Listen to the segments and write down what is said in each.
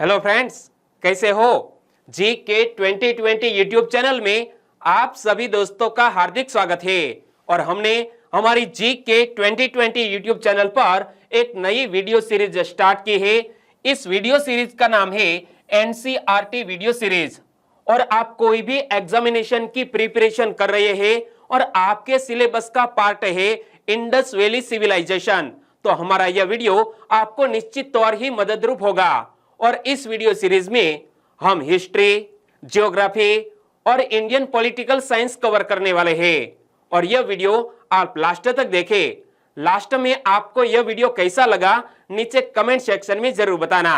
Hello friends, कैसे हो? जी के 2020 यूट्यूब चैनल में आप सभी दोस्तों का हार्दिक स्वागत है। और हमने हमारी जी के 2020 यूट्यूब चैनल पर एक नई वीडियो सीरीज स्टार्ट की है। इस वीडियो सीरीज का नाम है एनसीईआरटी वीडियो सीरीज। और आप कोई भी एग्जामिनेशन की प्रिपरेशन कर रहे हैं और आपके सिलेबस का पार्ट है इंडस वैली सिविलाइजेशन, तो हमारा यह वीडियो आपको निश्चित तौर ही मददरूप होगा। और इस वीडियो सीरीज में हम हिस्ट्री, ज्योग्राफी और इंडियन पॉलिटिकल साइंस कवर करने वाले हैं। और यह वीडियो आप लास्ट तक देखें। लास्ट में आपको यह वीडियो कैसा लगा नीचे कमेंट सेक्शन में जरूर बताना।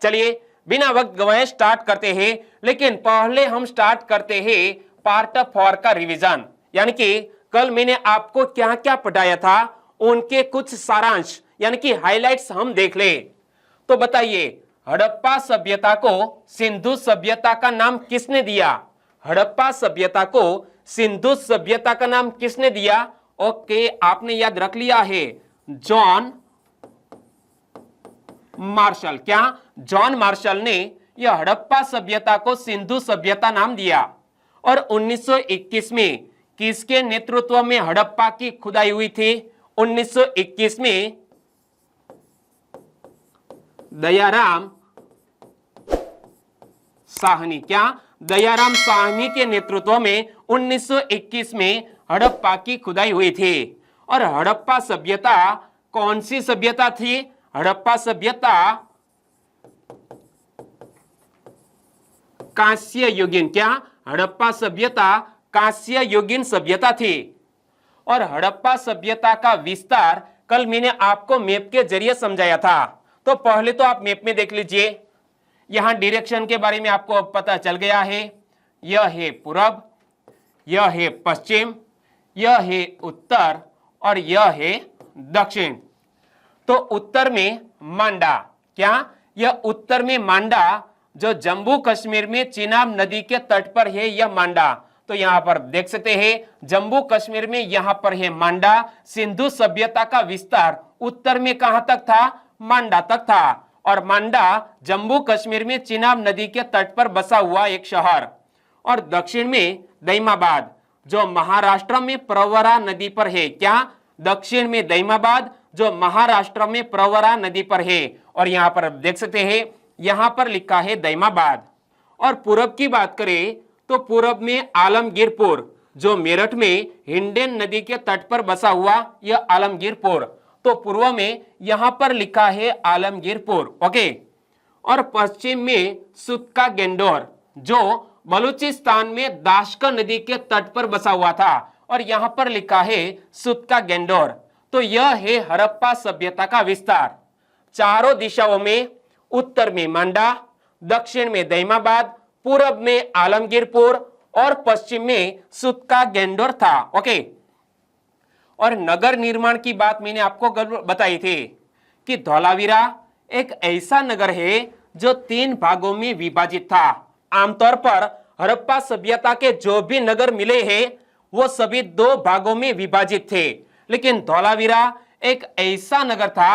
चलिए बिना वक्त गवाए स्टार्ट करते हैं। लेकिन पहले हम स्टार्ट करते हैं पार्ट 4 का रिवीजन, यानी कि कल मैंने आपको क्या क्या पढ़ाया था उनके कुछ सारांश यानी कि हाइलाइट्स हम देख ले। तो बताइए, हड़प्पा सभ्यता को सिंधु सभ्यता का नाम किसने दिया? हड़प्पा सभ्यता को सिंधु सभ्यता का नाम किसने दिया? ओके, आपने याद रख लिया है, जॉन मार्शल। क्या जॉन मार्शल ने यह हड़प्पा सभ्यता को सिंधु सभ्यता नाम दिया। और 1921 में किसके नेतृत्व में हड़प्पा की खुदाई हुई थी? 1921 में दयाराम साहनी। क्या दयाराम साहनी के नेतृत्व में 1921 में हड़प्पा की खुदाई हुई थी। और हड़प्पा सभ्यता कौन सी सभ्यता थी? हड़प्पा सभ्यता कांस्य युगीन। क्या हड़प्पा सभ्यता कांस्य युगीन सभ्यता थी। और हड़प्पा सभ्यता का विस्तार कल मैंने आपको मैप के जरिए समझाया था। तो पहले तो आप मैप में देख लीजिए, यहां डायरेक्शन के बारे में आपको पता चल गया है। यह है पूरब, यह है पश्चिम, यह है उत्तर और यह है दक्षिण। तो उत्तर में मांडा। क्या यह उत्तर में मांडा जो जम्मू कश्मीर में चिनाब नदी के तट पर है, यह मांडा। तो यहां पर देख सकते हैं जम्मू कश्मीर में यहां पर है मांडा। सिंधु सभ्यता का विस्तार उत्तर में कहां तक था? मांडा तक था। और मांडा जम्मू कश्मीर में चिनाब नदी के तट पर बसा हुआ एक शहर। और दक्षिण में दैमाबाद जो महाराष्ट्र में प्रवरा नदी पर है। क्या दक्षिण में दैमाबाद जो महाराष्ट्र में प्रवरा नदी पर है। और यहां पर देख सकते हैं यहां पर लिखा है दैमाबाद। और पूरब की बात करें तो पूरब में आलमगीरपुर जो मेरठ में हिंडन नदी के तट पर बसा हुआ यह आलमगीरपुर। तो पूर्व में यहां पर लिखा है आलमगीरपुर। ओके। और पश्चिम में सुतका गेंडोर जो बलूचिस्तान में दाशका नदी के तट पर बसा हुआ था। और यहां पर लिखा है सुतका गेंडोर। तो यह है हड़प्पा सभ्यता का विस्तार। चारों दिशाओं में, उत्तर में मांडा, दक्षिण में दैमाबाद, पूरब में आलमगीरपुर और पश्चिम में सुतका गेंडोर था। ओके। और नगर निर्माण की बात मैंने आपको बताई थी कि धौलावीरा एक ऐसा नगर है जो 3 भागों में विभाजित था। आमतौर पर हड़प्पा सभ्यता के जो भी नगर मिले हैं वो सभी 2 भागों में विभाजित थे। लेकिन धौलावीरा एक ऐसा नगर था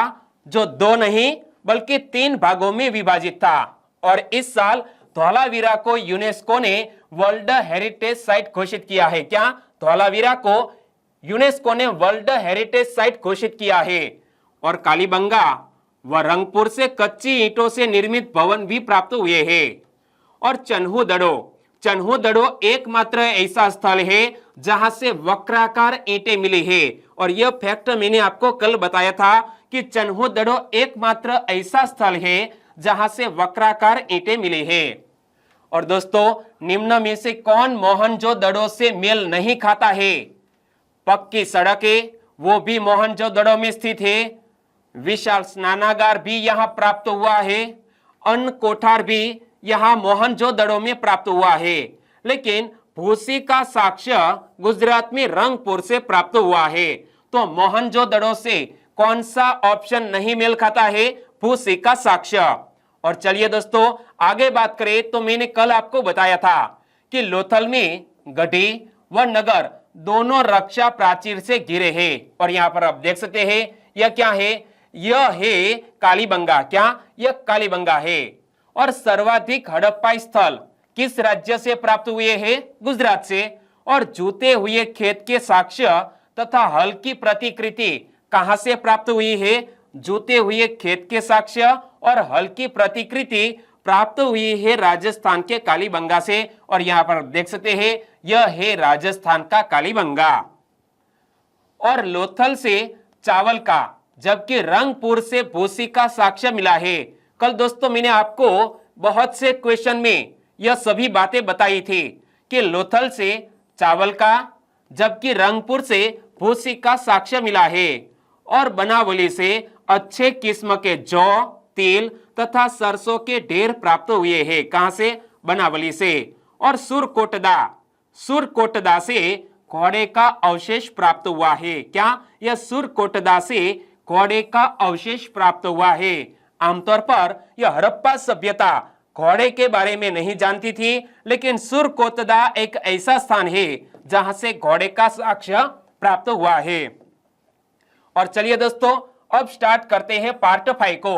जो 2 नहीं बल्कि 3 भागों में विभाजित था। और इस साल धौलावीरा को यूनेस्को ने वर्ल्ड हेरिटेज साइट घोषित किया है। क्या धौलावीरा को यूनेस्को ने वर्ल्ड हेरिटेज साइट घोषित किया है। और कालीबंगा व रंगपुर से कच्ची ईंटों से निर्मित भवन भी प्राप्त हुए हैं। और चन्हू दड़ो एकमात्र ऐसा स्थल है जहां से वक्राकार ईंटें मिली है। और यह फैक्ट मैंने आपको कल बताया था कि चन्हू दड़ो एकमात्र ऐसा स्थल है जहां से वक्राकार ईंटें मिली है। और दोस्तों, निम्न में से कौन मोहनजोदड़ो से मेल नहीं खाता है? पक्की सड़कें वो भी मोहनजोदड़ो में स्थित है। विशाल स्नानागार भी यहां प्राप्त हुआ है। अन्न कोठार भी यहां मोहनजोदड़ो में प्राप्त हुआ है। लेकिन भूसी का साक्ष्य गुजरात में रंगपुर से प्राप्त हुआ है। तो मोहनजोदड़ो से कौन सा ऑप्शन नहीं मेल खाता है? भूसी का साक्ष्य। और चलिए दोस्तों आगे बात करें तो मैंने कल आपको बताया था कि लोथल में गढ़ी व नगर दोनों रक्षा प्राचीर से घिरे हैं। और यहां पर आप देख सकते हैं यह क्या है? यह है कालीबंगा। क्या? यह कालीबंगा है। और सर्वाधिक हड़प्पाई स्थल किस राज्य से प्राप्त हुए हैं? गुजरात से। और जूते हुए खेत के साक्ष्य तथा हल की प्रतिकृति कहां से प्राप्त हुई है? जूते हुए खेत के साक्ष्य और हल की प्रतिकृति प्राप्त हुई है राजस्थान के कालीबंगा से। और यहां पर देख सकते हैं यह है राजस्थान का कालीबंगा। और लोथल से चावल का, जबकि रंगपुर से भूसी का साक्ष्य मिला है। कल दोस्तों मैंने आपको बहुत से क्वेश्चन में यह सभी बातें बताई थी कि लोथल से चावल का, जबकि रंगपुर से भूसी का साक्ष्य मिला है। और बनावली से अच्छे किस्म के जौ, तिल तथा सरसों के ढेर प्राप्त हुए हैं। कहां से? बनावली से। और सुरकोटदा से घोड़े का अवशेष प्राप्त हुआ है। क्या? यह सुरकोटदा से घोड़े का अवशेष प्राप्त हुआ है। आमतौर पर यह हड़प्पा सभ्यता घोड़े के बारे में नहीं जानती थी, लेकिन सुरकोटदा एक ऐसा स्थान है जहां से घोड़े का साक्ष्य प्राप्त हुआ है। और चलिए दोस्तों अब स्टार्ट करते हैं पार्ट 5 को।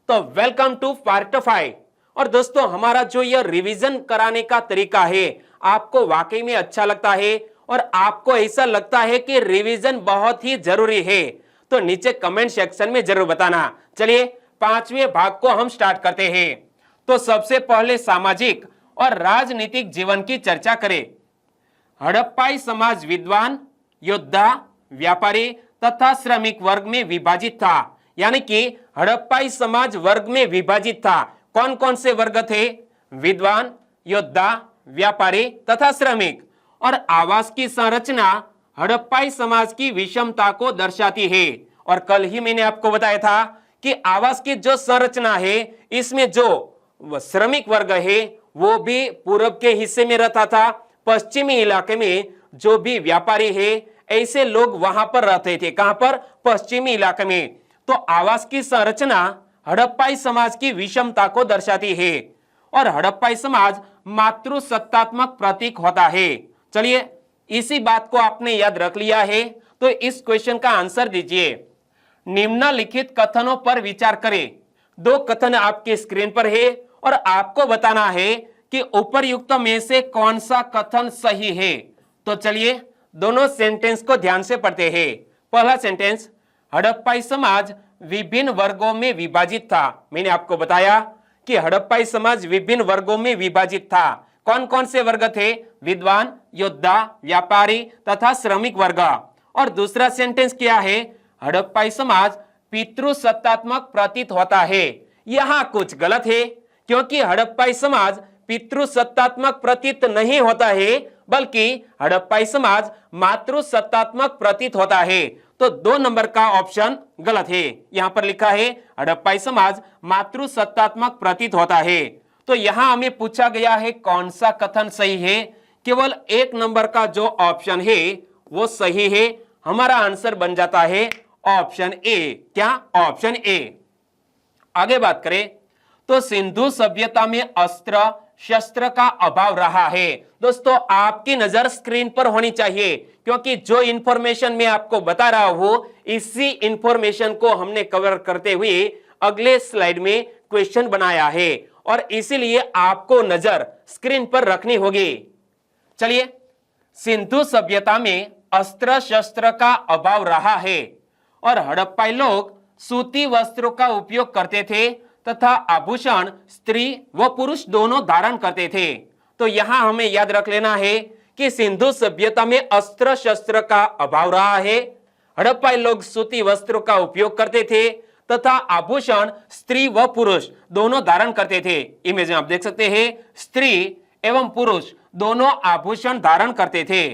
तो वेलकम टू पार्ट 5। और दोस्तों हमारा जो यह रिवीजन कराने का तरीका है आपको वाकई में अच्छा लगता है और आपको ऐसा लगता है कि रिवीजन बहुत ही जरूरी है तो नीचे कमेंट सेक्शन में जरूर बताना। चलिए 5वें भाग को हम स्टार्ट करते हैं। तो सबसे पहले सामाजिक और राजनीतिक जीवन की चर्चा करें। हड़प्पाई समाज विद्वान, योद्धा, व्यापारी तथा श्रमिक वर्ग में विभाजित था। यानी कि हड़प्पाई समाज वर्ग में विभाजित था। कौन कौन से वर्ग थे? विद्वान, योद्धा, व्यापारी तथा श्रमिक। और आवास की संरचना हड़प्पाई समाज की विषमता को दर्शाती है। और कल ही मैंने आपको बताया था कि आवास की जो संरचना है इसमें जो श्रमिक वर्ग है वो भी पूर्व के हिस्से में रहता था, पश्चिमी इलाके में जो भी व्यापारी है ऐसे लोग वहां पर रहते थे। कहां पर? पश्चिमी इलाके में। तो आवास की संरचना हड़प्पाई समाज की विषमता को दर्शाती है। और हड़प्पाई समाज मातृसत्तात्मक प्रतीक होता है। चलिए इसी बात को आपने याद रख लिया है तो इस क्वेश्चन का आंसर दीजिए। निम्नलिखित कथनों पर विचार करें। 2 कथन आपके स्क्रीन पर है और आपको बताना है कि उपरयुक्त में से कौन सा कथन सही है। तो चलिए दोनों सेंटेंस को ध्यान से पढ़ते हैं। पहला सेंटेंस, हड़प्पाई समाज विभिन्न वर्गों में विभाजित था। मैंने आपको बताया कि हड़प्पाई समाज विभिन्न वर्गों में विभाजित था। कौन कौन से वर्ग थे? विद्वान, योद्धा, व्यापारी तथा श्रमिक वर्ग। और दूसरा सेंटेंस क्या है? हड़प्पाई समाज पितृसत्तात्मक प्रतीत होता है। यहां कुछ गलत है क्योंकि हड़प्पाई समाज पितृसत्तात्मक प्रतीत नहीं होता है बल्कि हड़प्पाई समाज मातृसत्तात्मक प्रतीत होता है। तो 2 नंबर का ऑप्शन गलत है। यहां पर लिखा है हड़प्पाई समाज मातृसत्तात्मक प्रतीत होता है। तो यहां हमें पूछा गया है कौन सा कथन सही है। केवल 1 नंबर का जो ऑप्शन है वो सही है। हमारा आंसर बन जाता है ऑप्शन ए। क्या? Option A. आगे बात करें तो सिंधु सभ्यता में अस्त्र शस्त्र का अभाव रहा है। दोस्तों आपकी नजर स्क्रीन पर होनी चाहिए क्योंकि जो इंफॉर्मेशन मैं आपको बता रहा हूं इसी इंफॉर्मेशन को हमने कवर करते हुए अगले स्लाइड में क्वेश्चन बनाया है और इसीलिए आपको नजर स्क्रीन पर रखनी होगी। चलिए, सिंधु सभ्यता में अस्त्र शस्त्र का अभाव रहा है और हड़प्पाई लोग सूती वस्त्रों का उपयोग करते थे तथा आभूषण स्त्री व पुरुष दोनों धारण करते थे। तो यहां हमें याद रख लेना है कि सिंधु सभ्यता में अस्त्र शस्त्र का अभाव रहा है। हड़प्पाई लोग सूती वस्त्रों का उपयोग करते थे तथा आभूषण स्त्री व पुरुष दोनों धारण करते थे। इमेज में आप देख सकते हैं स्त्री एवं पुरुष दोनों आभूषण धारण करते थे।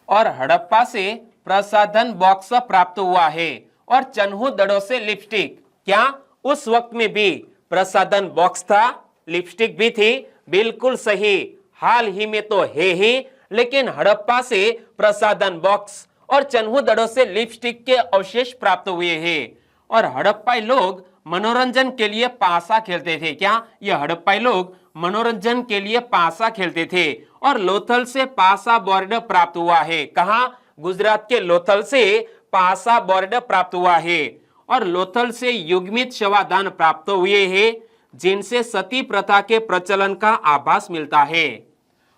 और हड़प्पा से प्रसाधन बॉक्स प्राप्त हुआ है और चन्हु दड़ों से लिपस्टिक। क्या उस वक्त में भी प्रसाधन बॉक्स था, लिपस्टिक भी थी? बिल्कुल सही। हाल ही में तो है ही, लेकिन हड़प्पा से प्रसाधन बॉक्स और चन्हु दड़ों से लिपस्टिक के अवशेष प्राप्त हुए हैं। और हड़प्पाई लोग मनोरंजन के लिए पासा खेलते थे। क्या? यह हड़प्पाई लोग मनोरंजन के लिए पासा खेलते थे। और लोथल से पासा बोर्ड प्राप्त हुआ है। कहां? गुजरात के लोथल से पासा बोर्ड प्राप्त हुआ है। और लोथल से युग्मित शवादान प्राप्त हुए हैं जिनसे सती प्रथा के प्रचलन का आभास मिलता है।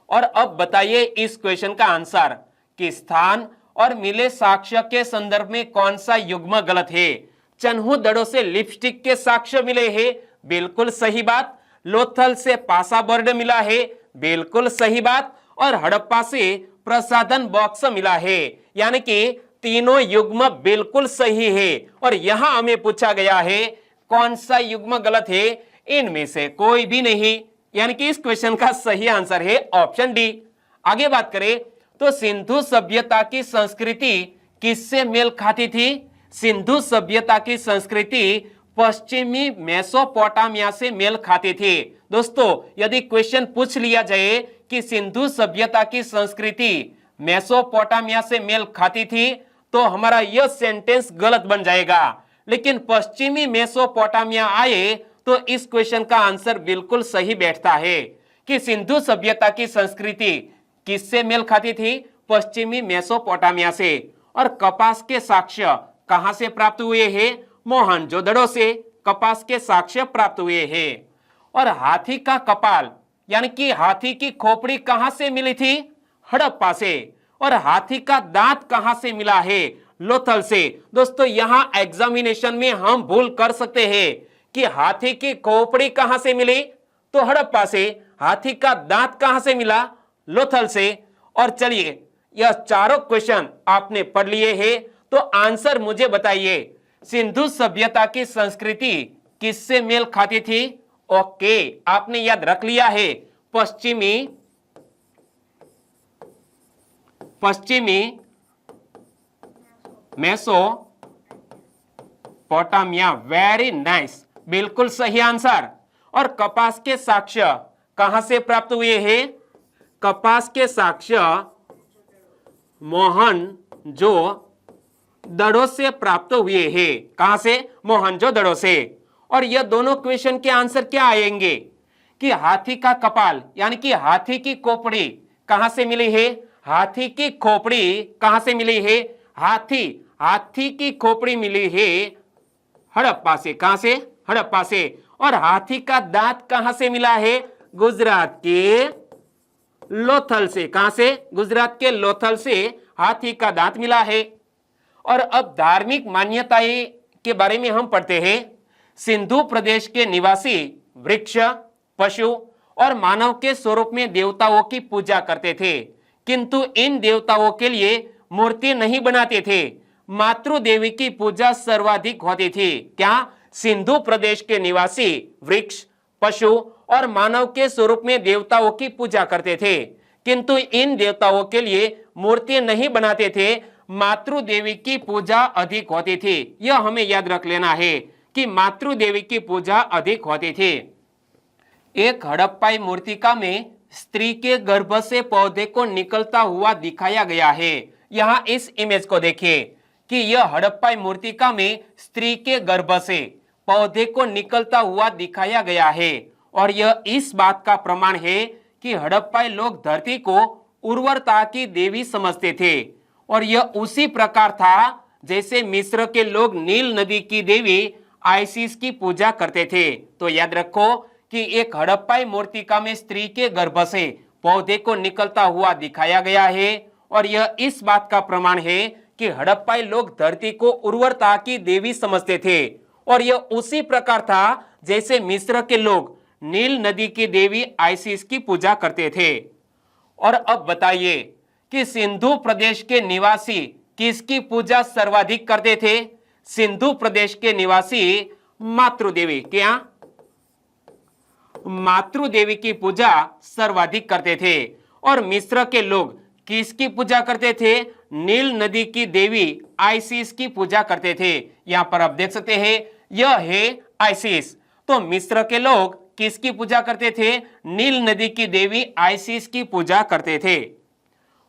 और अब बताइए इस क्वेश्चन का आंसर कि स्थान और मिले साक्ष्य के संदर्भ में कौन सा युग्म गलत है। चन्हू दड़ों से लिपस्टिक के साक्ष्य मिले हैं, बिल्कुल सही बात। लोथल से पासा बोर्ड मिला है, बिल्कुल सही बात। और हड़प्पा से प्रसाधन बॉक्स मिला है, यानी कि तीनों युग्म बिल्कुल सही है। और यहां हमें पूछा गया है कौन सा युग्म गलत है, इनमें से कोई भी नहीं, यानी कि इस क्वेश्चन का सही आंसर है ऑप्शन डी। आगे बात करें तो सिंधु सभ्यता की संस्कृति किससे मेल खाती थी। सिंधु सभ्यता की संस्कृति पश्चिमी मेसोपोटामिया से मेल खाती थी। दोस्तों यदि क्वेश्चन पूछ लिया जाए कि सिंधु सभ्यता की संस्कृति मेसोपोटामिया से मेल खाती थी तो हमारा यह सेंटेंस गलत बन जाएगा, लेकिन पश्चिमी मेसोपोटामिया आए तो इस क्वेश्चन का आंसर बिल्कुल सही बैठता है कि सिंधु सभ्यता की संस्कृति किससे मेल खाती थी, पश्चिमी मेसोपोटामिया से। और कपास के साक्ष्य कहां से प्राप्त हुए हैं, मोहनजोदड़ो से कपास के साक्ष्य प्राप्त हुए हैं। और हाथी का कपाल यानी कि हाथी की खोपड़ी कहां से मिली थी, हड़प्पा से। और हाथी का दांत कहां से मिला है, लोथल से। दोस्तों यहां एग्जामिनेशन में हम भूल कर सकते हैं कि हाथी की खोपड़ी कहां से मिली, तो हड़प्पा से। हाथी का दांत कहां से मिला, लोथल से। और चलिए यह चारों क्वेश्चन आपने पढ़ लिए हैं, तो आंसर मुझे बताइए सिंधु सभ्यता की संस्कृति किससे मेल खाती थी। ओके, आपने याद रख लिया है पश्चिमी मेसोपोटामिया, वेरी नाइस, बिल्कुल सही आंसर। और कपास के साक्ष्य कहां से प्राप्त हुए हैं, कपास के साक्ष्य मोहनजोदड़ो से प्राप्त हुए हैं। कहां से, मोहनजोदड़ो से। और यह दोनों क्वेश्चन के आंसर क्या आएंगे कि हाथी का कपाल यानी कि हाथी की खोपड़ी कहां से मिली है, हाथी की खोपड़ी कहां से मिली है, हाथी की खोपड़ी मिली है हड़प्पा से। कहां से, हड़प्पा से। और हाथी का दांत कहां से मिला है, गुजरात के लोथल से। कहां से, गुजरात के लोथल से हाथी का दांत मिला है। और अब धार्मिक मान्यताएं के बारे में हम पढ़ते हैं। सिंधु प्रदेश के निवासी वृक्ष, पशु और मानव के स्वरूप में देवताओं की पूजा करते थे, किंतु इन देवताओं के लिए मूर्ति नहीं बनाते थे। मातृ देवी की पूजा सर्वाधिक होती थी। क्या, सिंधु प्रदेश के निवासी वृक्ष, पशु और मानव के स्वरूप में देवताओं की पूजा करते थे, किंतु इन देवताओं के लिए मूर्ति नहीं बनाते थे। मातृ देवी की पूजा अधिक होती थी। यह हमें याद रख लेना है कि मातृ देवी की पूजा अधिक होती थी। एक हड़प्पाई मूर्तिका में स्त्री के गर्भ से पौधे को निकलता हुआ दिखाया गया है। यहाँ इस इमेज को देखिए कि यह हड़प्पाई मूर्तिका में स्त्री के गर्भ से पौधे को निकलता हुआ दिखाया गया है। और यह इस बात का प्रमाण है कि हड़प्पाई लोग धरती को उर्वरता की देवी समझते थे। और यह उसी प्रकार था जैसे मिस्र के लोग नील नदी की देवी आइसिस की पूजा करते थे। तो याद रखो कि एक हड़प्पाई मूर्तिका में स्त्री के गर्भ से पौधे को निकलता हुआ दिखाया गया है। और यह इस बात का प्रमाण है कि हड़प्पाई लोग धरती को उर्वरता की देवी समझते थे। और यह उसी प्रकार था जैसे मिस्र के लोग नील नदी की देवी आइसिस की पूजा करते थे। और अब बताइए कि सिंधु प्रदेश के निवासी किसकी पूजा सर्वाधिक करते थे। सिंधु प्रदेश के निवासी मातृदेवी, क्या, मातृदेवी की पूजा सर्वाधिक करते थे। और मिस्र के लोग किसकी पूजा करते थे, नील नदी की देवी आइसिस की पूजा करते थे। यहां पर आप देख सकते हैं यह है आइसिस। तो मिस्र के लोग किसकी पूजा करते थे, नील नदी की देवी आइसिस की पूजा करते थे।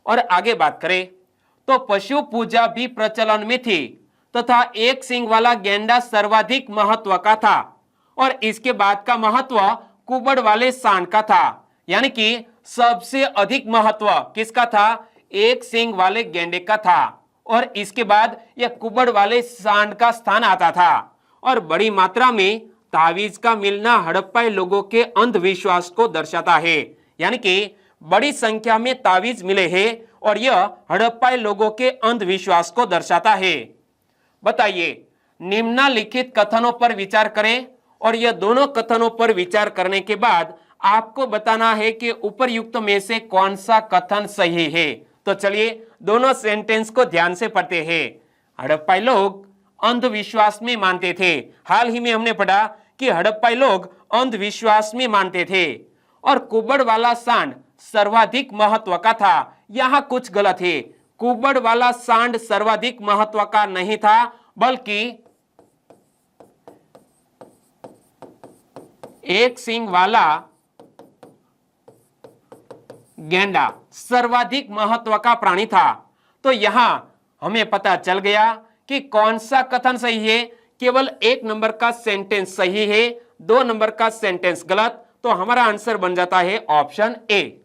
और आगे बात करें तो पशु पूजा भी प्रचलन में थी तथा एक सींग वाला गेंडा सर्वाधिक महत्व का था। और इसके बाद का महत्व कुबड़ वाले सांड का था, यानी कि सबसे अधिक महत्व किसका था, एक सींग वाले गेंडे का था। और इसके बाद यह कुबड़ वाले सांड का स्थान आता था। और बड़ी मात्रा में तावीज का मिलना हड़प्पाई लोगों के अंधविश्वास को दर्शाता है, यानी कि बड़ी संख्या में तावीज मिले हैं और यह हड़प्पाई लोगों के अंधविश्वास को दर्शाता है। बताइए, निम्नलिखित कथनों पर विचार करें और यह दोनों कथनों पर विचार करने के बाद आपको बताना है कि उपर्युक्त में से कौन सा कथन सही है। तो चलिए दोनों सेंटेंस को ध्यान से पढ़ते हैं। हड़प्पाई लोग अंधविश्वास में मानते थे। हाल ही में हमने पढ़ा कि हड़प्पाई लोग अंधविश्वास में मानते थे और कुबड़ वाला सांड सर्वाधिक महत्व का था। यहां कुछ गलत है। कुबड़ वाला सांड सर्वाधिक महत्व का नहीं था, बल्कि एक सींग वाला गेंडा सर्वाधिक महत्व का प्राणी था। तो यहां हमें पता चल गया कि कौन सा कथन सही है। केवल 1 नंबर का सेंटेंस सही है, 2 नंबर का सेंटेंस गलत। तो हमारा आंसर बन जाता है ऑप्शन ए।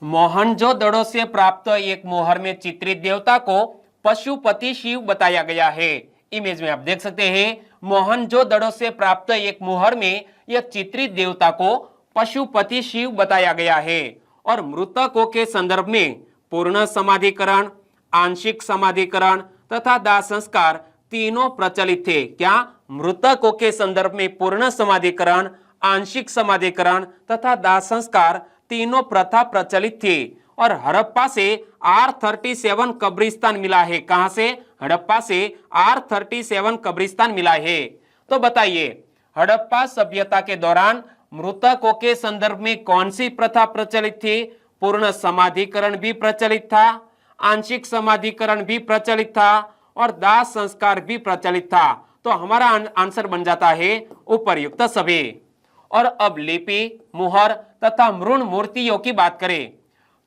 मोहनजोदड़ो से प्राप्त एक मोहर में चित्रित देवता को पशुपति शिव बताया गया है। इमेज में आप देख सकते हैं, मोहनजोदड़ो से प्राप्त एक मोहर में यह चित्रित देवता को पशुपति शिव बताया गया है। और मृतकों के संदर्भ में पूर्ण समाधिकरण, आंशिक समाधिकरण तथा दाह संस्कार तीनों प्रचलित थे। क्या? मृतकों के संदर्भ में पूर्ण समाधिकरण, आंशिक समाधिकरण तथा दाह संस्कार तीनों प्रथा प्रचलित थी। और हड़प्पा से R37 कब्रिस्तान मिला है। कहां से? हड़प्पा से R37 कब्रिस्तान मिला है। तो बताइए, हड़प्पा सभ्यता के दौरान मृतकों के संदर्भ में कौन सी प्रथा प्रचलित थी? पूर्ण समाधिकरण भी प्रचलित था, आंशिक समाधिकरण भी प्रचलित था और दाह संस्कार भी प्रचलित था। तो हमारा आंसर बन जाता है उपर्युक्त सभी। और अब लिपि, मुहर तथा मृण मूर्तियों की बात करें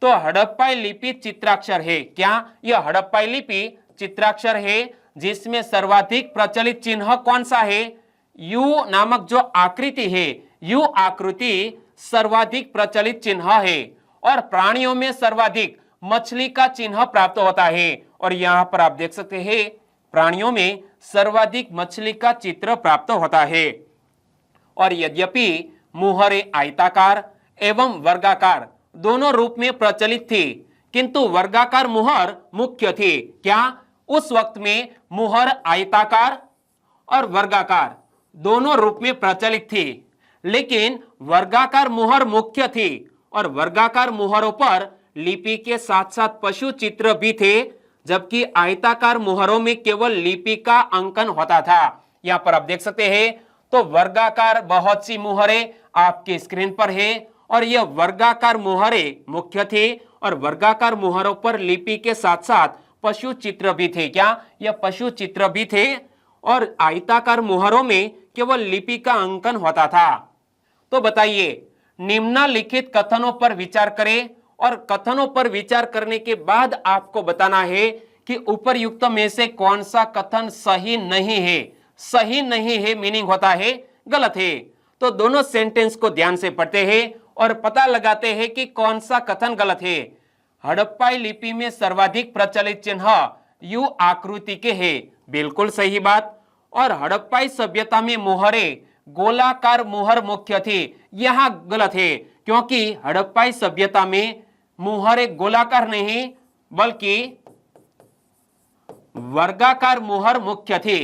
तो हड़प्पाई लिपि चित्राक्षर है। क्या? यह हड़प्पाई लिपि चित्राक्षर है, जिसमें सर्वाधिक प्रचलित चिन्ह कौन सा है? यू नामक जो आकृति है, यू आकृति सर्वाधिक प्रचलित चिन्ह है। और प्राणियों में सर्वाधिक मछली का चिन्ह प्राप्त होता है। और यहां पर आप देख सकते हैं, प्राणियों में सर्वाधिक मछली का चित्र प्राप्त होता है। और यद्यपि मुहरें आयताकार एवं वर्गाकार दोनों रूप में प्रचलित थी, किंतु वर्गाकार मुहर मुख्य थी। क्या? उस वक्त में मुहर आयताकार और वर्गाकार दोनों रूप में प्रचलित थी, लेकिन वर्गाकार मुहर मुख्य थी। और वर्गाकार मुहरों पर लिपि के साथ साथ पशु चित्र भी थे, जबकि आयताकार मुहरों में केवल लिपि का अंकन होता था। यहां पर आप देख सकते हैं, तो वर्गाकार बहुत सी मुहरें आपकी स्क्रीन पर है और यह वर्गाकार मुहरें मुख्य थे और वर्गाकार मुहरों पर लिपि के साथ साथ पशु चित्र भी थे। क्या? यह पशु चित्र भी थे और आयताकार मुहरों में केवल लिपि का अंकन होता था। तो बताइए, निम्नलिखित कथनों पर विचार करें और कथनों पर विचार करने के बाद आपको बताना है कि उपर्युक्त में से कौन सा कथन सही नहीं है। सही नहीं है मीनिंग होता है गलत है। तो दोनों सेंटेंस को ध्यान से पढ़ते हैं और पता लगाते हैं कि कौन सा कथन गलत है। हड़प्पाई लिपि में सर्वाधिक प्रचलित चिन्ह यू आकृति के हैं, बिल्कुल सही बात। और हड़प्पाई सभ्यता में मुहरें गोलाकार मुहर मुख्य थी, यहां गलत है, क्योंकि हड़प्पाई सभ्यता में मुहरें गोलाकार नहीं बल्कि वर्गाकार मुहर मुख्य थी।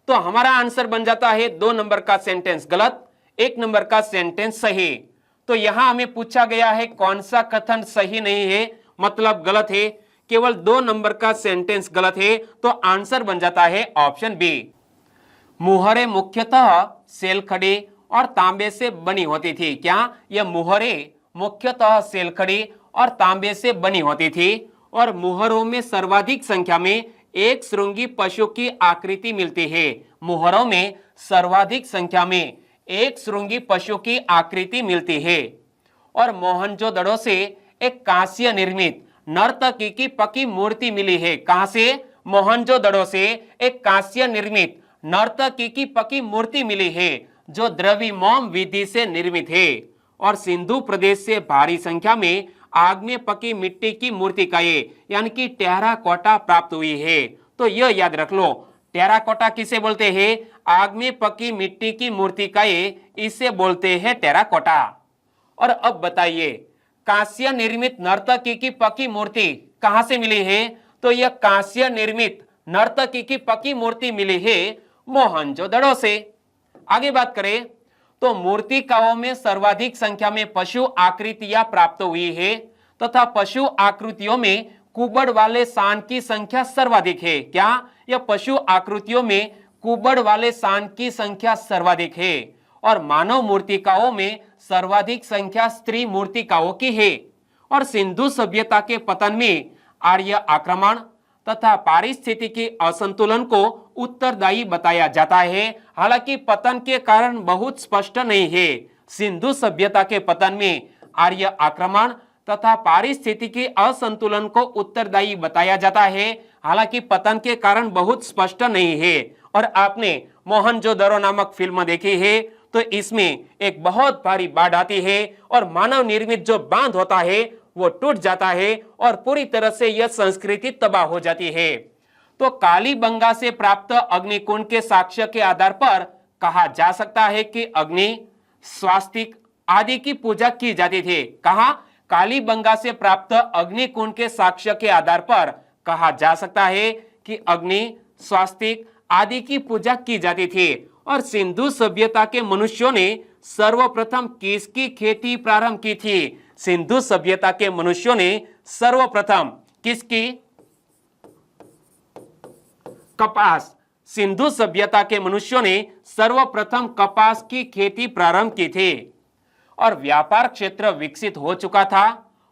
तो हमारा आंसर बन जाता है 2 नंबर का सेंटेंस गलत, 1 नंबर का सेंटेंस सही। तो यहां हमें पूछा गया है कौन सा कथन सही नहीं है, मतलब गलत है, केवल 2 नंबर का सेंटेंस गलत है। तो आंसर बन जाता है ऑप्शन बी। मुहरें मुख्यतः सेलखड़ी और तांबे से बनी होती थी। क्या? यह मुहरें मुख्यतः सेलखड़ी और तांबे से बनी होती थी और मुहरों में सर्वाधिक संख्या में एक श्रृंगी पशु की आकृति मिलती है। मुहरों में सर्वाधिक संख्या में एक श्रृंगी पशु की आकृति मिलती है। और मोहनजोदड़ो से एक कांस्य निर्मित नर्तकी की पकी मूर्ति मिली है। कहां से? मोहनजोदड़ो से एक कांस्य निर्मित नर्तकी की पकी मूर्ति मिली है, जो द्रविमोम विधि से निर्मित है। और सिंधु प्रदेश से भारी संख्या में आग में पकी मिट्टी की मूर्तिकाएं यानी कि टेराकोटा प्राप्त हुई है। तो यह याद रख लो, टेराकोटा किसे बोलते हैं? आग में पकी मिट्टी की मूर्तिकाएं, इसे बोलते हैं टेराकोटा। और अब बताइए, कांस्य निर्मित नर्तकी की पकी मूर्ति कहां से मिली है? तो यह कांस्य निर्मित नर्तकी की पकी मूर्ति मिली है मोहनजोदड़ो से। आगे बात करें तो मूर्तिकाओं में सर्वाधिक संख्या में पशु आकृतियां प्राप्त हुई है तथा पशु आकृतियों में कुबड़ वाले सांड की संख्या सर्वाधिक है। क्या? यह पशु आकृतियों में कुबड़ वाले सांड की संख्या सर्वाधिक है। और मानव मूर्तिकाओं में सर्वाधिक संख्या स्त्री मूर्तिकाओं की है। और सिंधु सभ्यता के पतन में आर्य आक्रमण तथा पारिस्थितिकी असंतुलन को उत्तरदायी बताया जाता है। हालांकि पतन के कारण बहुत स्पष्ट नहीं है। सिंधु सभ्यता के पतन में आर्य आक्रमण तथा पारिस्थितिकी असंतुलन को उत्तरदायी बताया जाता है। हालांकि पतन के कारण बहुत स्पष्ट नहीं है। और आपने मोहनजोदड़ो नामक फिल्म देखी है तो इसमें एक बहुत भारी बाढ़ आती है और मानव निर्मित जो बांध होता है वो टूट जाता है और पूरी तरह से यह संस्कृति तबाह हो जाती है। तो कालीबंगा से प्राप्त अग्निकुंड के साक्ष्य के आधार पर कहा जा सकता है कि अग्नि, स्वास्तिक आदि की पूजा की जाती थी। कहा? कालीबंगा से प्राप्त अग्निकुंड के साक्ष्य के आधार पर कहा जा सकता है कि अग्नि, स्वास्तिक आदि की पूजा की जाती थी। और सिंधु सभ्यता के मनुष्यों ने सर्वप्रथम किसकी खेती प्रारंभ की थी? सिंधु सभ्यता के मनुष्यों ने सर्वप्रथम किसकी? कपास। सिंधु सभ्यता के मनुष्यों ने सर्वप्रथम कपास की खेती प्रारंभ की थी। और व्यापार क्षेत्र विकसित हो चुका था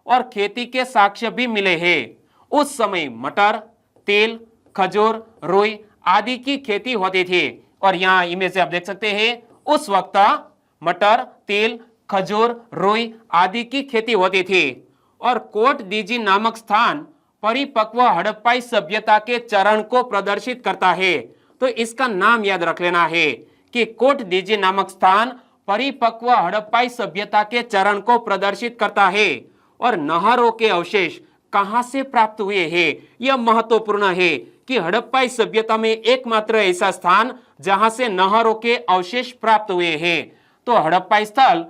और खेती के साक्ष्य भी मिले हैं। उस समय मटर, तिल, खजूर, रुई आदि की खेती होती थी। और यहाँ इमेज से आप देख सकते हैं उस वक्त मटर, तिल, खजूर, रुई आदि की खेती होती थी। और कोट दीजी नामक स्थान परिपक्व हड़प्पाई सभ्यता के चरण को प्रदर्शित करता है। तो इसका नाम याद रख लेना है कि कोट दीजी नामक स्थान परिपक्व हड़प्पाई सभ्यता के चरण को प्रदर्शित करता है। और नहरों के अवशेष कहां से प्राप्त हुए हैं? यह महत्वपूर्ण है कि हड़प्पाई सभ्यता में एकमात्र ऐसा स्थान जहां से नहरों के अवशेष प्राप्त हुए हैं। तो हड़प्पाई स्थल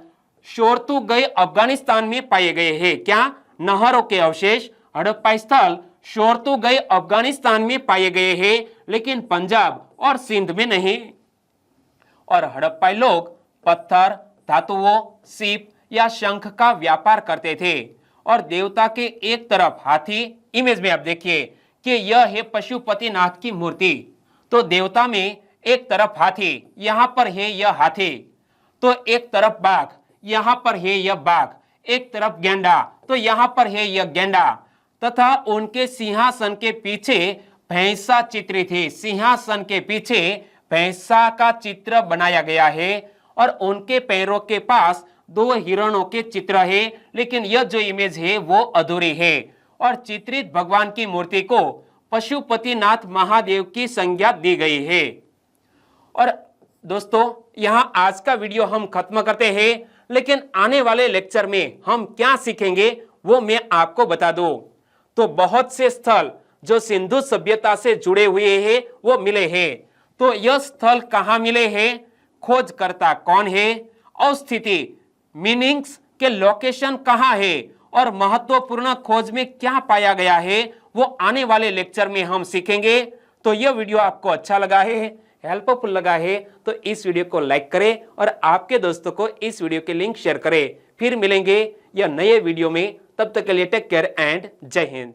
शोरतुगई अफगानिस्तान में पाए गए हैं। क्या? नहरों के अवशेष हड़प्पाई स्थल शोरतुगई अफगानिस्तान में पाए गए हैं, लेकिन पंजाब और सिंध में नहीं। और हड़प्पाई लोग पत्थर, धातुओं, सीप या शंख का व्यापार करते थे। और देवता के एक तरफ हाथी, इमेज में आप देखिए कि यह है पशुपतिनाथ की मूर्ति। तो देवता में एक तरफ हाथी, यहां पर है यह हाथी। तो एक तरफ बाघ, यहां पर है यह बाघ। एक तरफ गेंडा, तो यहां पर है यह गेंडा। तथा उनके सिंहासन के पीछे भैंसा चित्रित है। सिंहासन के पीछे भैंसा का चित्र बनाया गया है। और उनके पैरों के पास 2 हिरणों के चित्र है, लेकिन यह जो इमेज है वो अधूरी है। और चित्रित भगवान की मूर्ति को पशुपतिनाथ महादेव की संज्ञा दी गई है। और दोस्तों, यहां आज का वीडियो हम खत्म करते हैं, लेकिन आने वाले लेक्चर में हम क्या सीखेंगे वो मैं आपको बता दूं। तो बहुत से स्थल जो सिंधु सभ्यता से जुड़े हुए हैं वो मिले हैं। तो यह स्थल कहां मिले हैं, खोजकर्ता कौन है, अवस्थिति मीनिंग्स के लोकेशन कहां है, और महत्वपूर्ण खोज में क्या पाया गया है वो आने वाले लेक्चर में हम सीखेंगे। तो यह वीडियो आपको अच्छा लगा है, हेल्पफुल लगा है, तो इस वीडियो को लाइक करें और आपके दोस्तों को इस वीडियो के लिंक शेयर करें। फिर मिलेंगे यह नए वीडियो में, तब तक के लिए टेक केयर एंड जय हिंद।